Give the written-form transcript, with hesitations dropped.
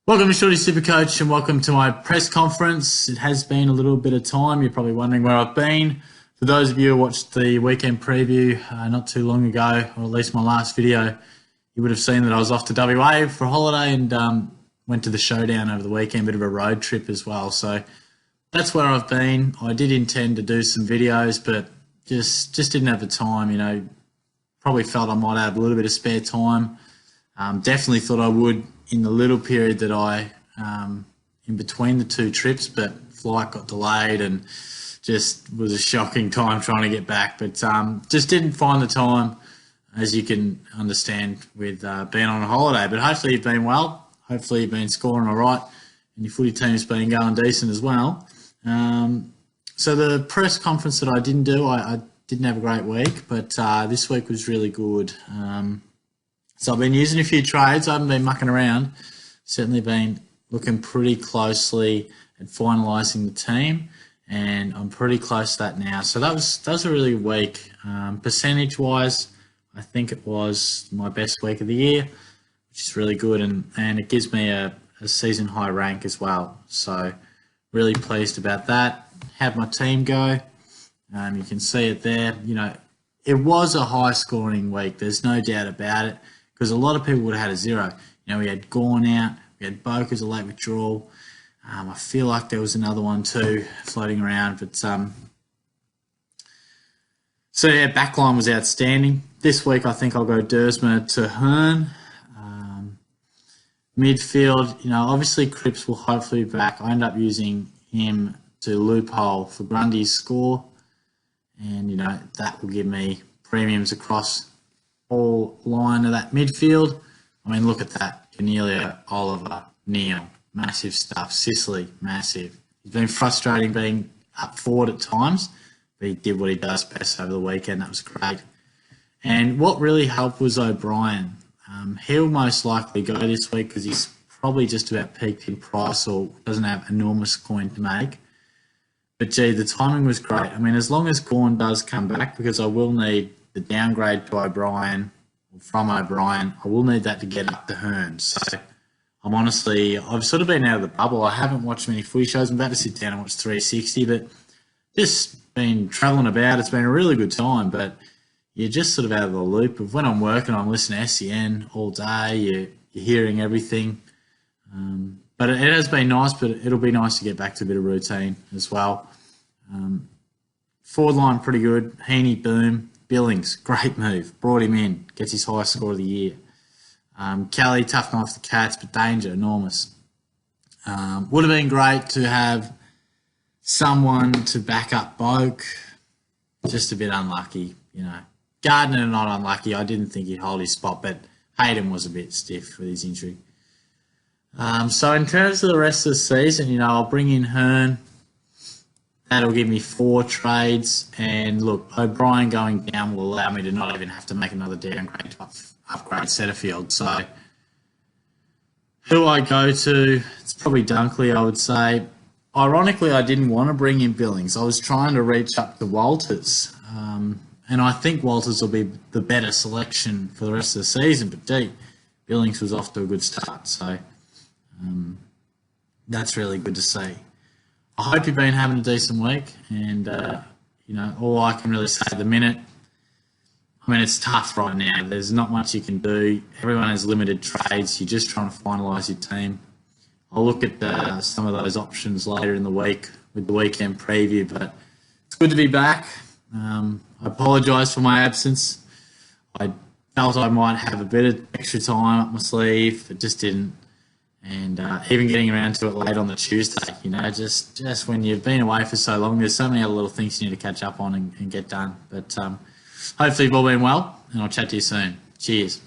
Welcome to Shorty SuperCoach and welcome to my press conference. It has been a little bit of time. You're probably wondering where I've been. For those of you who watched the weekend preview not too long ago, or at least my last video, you would have seen that I was off to WA for a holiday and went to the showdown over the weekend, bit of a road trip as well. So that's where I've been. I did intend to do some videos, but just didn't have the time, Probably felt I might have a little bit of spare time. Definitely thought I would in the little period that I, in between the two trips, but flight got delayed and just was a shocking time trying to get back. But just didn't find the time, as you can understand, with being on a holiday. But hopefully you've been well. Hopefully you've been scoring all right and your footy team's been going decent as well. So the press conference that I didn't do, I didn't have a great week, but this week was really good. So I've been using a few trades. I haven't been mucking around. Certainly been looking pretty closely at finalising the team, and I'm pretty close to that now. So that was a really good week. Percentage-wise, I think it was my best week of the year, which is really good, and it gives me a season high rank as well. So really pleased about that. Had my team go. You can see it there. It was a high scoring week. There's no doubt about it, because a lot of people would have had a zero. We had Gorn out, we had Boak as a late withdrawal. I feel like there was another one too floating around. But so yeah, backline was outstanding. This week I think I'll go Dersma to Hearn. Midfield, obviously Cripps will hopefully be back. I end up using him to loophole for Grundy's score. And, that will give me premiums across all line of that midfield. Look at that. Cornelia, Oliver, Neil, massive stuff. Sicily, massive. He's been frustrating being up forward at times, but he did what he does best over the weekend. That was great. And what really helped was O'Brien. He'll most likely go this week because he's probably just about peaked in price or doesn't have enormous coin to make. But, gee, the timing was great. As long as Gorn does come back, because I will need the downgrade to O'Brien, or from O'Brien, I will need that to get up to Hearn. So I've sort of been out of the bubble. I haven't watched many footy shows. I'm about to sit down and watch 360, but just been travelling about. It's been a really good time, but you're just sort of out of the loop of when I'm working, I'm listening to SEN all day. You're hearing everything. But it has been nice, but it'll be nice to get back to a bit of routine as well. Forward line, pretty good. Heaney, boom. Billings, great move. Brought him in. Gets his highest score of the year. Kelly, tough knife the Cats, but danger, enormous. Would have been great to have someone to back up Boak. Just a bit unlucky, Gardner, not unlucky. I didn't think he'd hold his spot, but Hayden was a bit stiff with his injury. So in terms of the rest of the season, I'll bring in Hearn. That'll give me 4 trades. And look, O'Brien going down will allow me to not even have to make another downgrade to upgrade Setterfield. So who I go to, it's probably Dunkley, I would say. Ironically, I didn't want to bring in Billings. I was trying to reach up to Walters. And I think Walters will be the better selection for the rest of the season. But Billings was off to a good start. So that's really good to see. I hope you've been having a decent week, and all I can really say at the minute, it's tough right now. There's not much you can do. Everyone has limited trades. You're just trying to finalise your team. I'll look at some of those options later in the week with the weekend preview, but it's good to be back. I apologise for my absence. I felt I might have a bit of extra time up my sleeve. It just didn't. And even getting around to it late on the Tuesday, just when you've been away for so long, there's so many other little things you need to catch up on and get done. But hopefully you've all been well, and I'll chat to you soon. Cheers.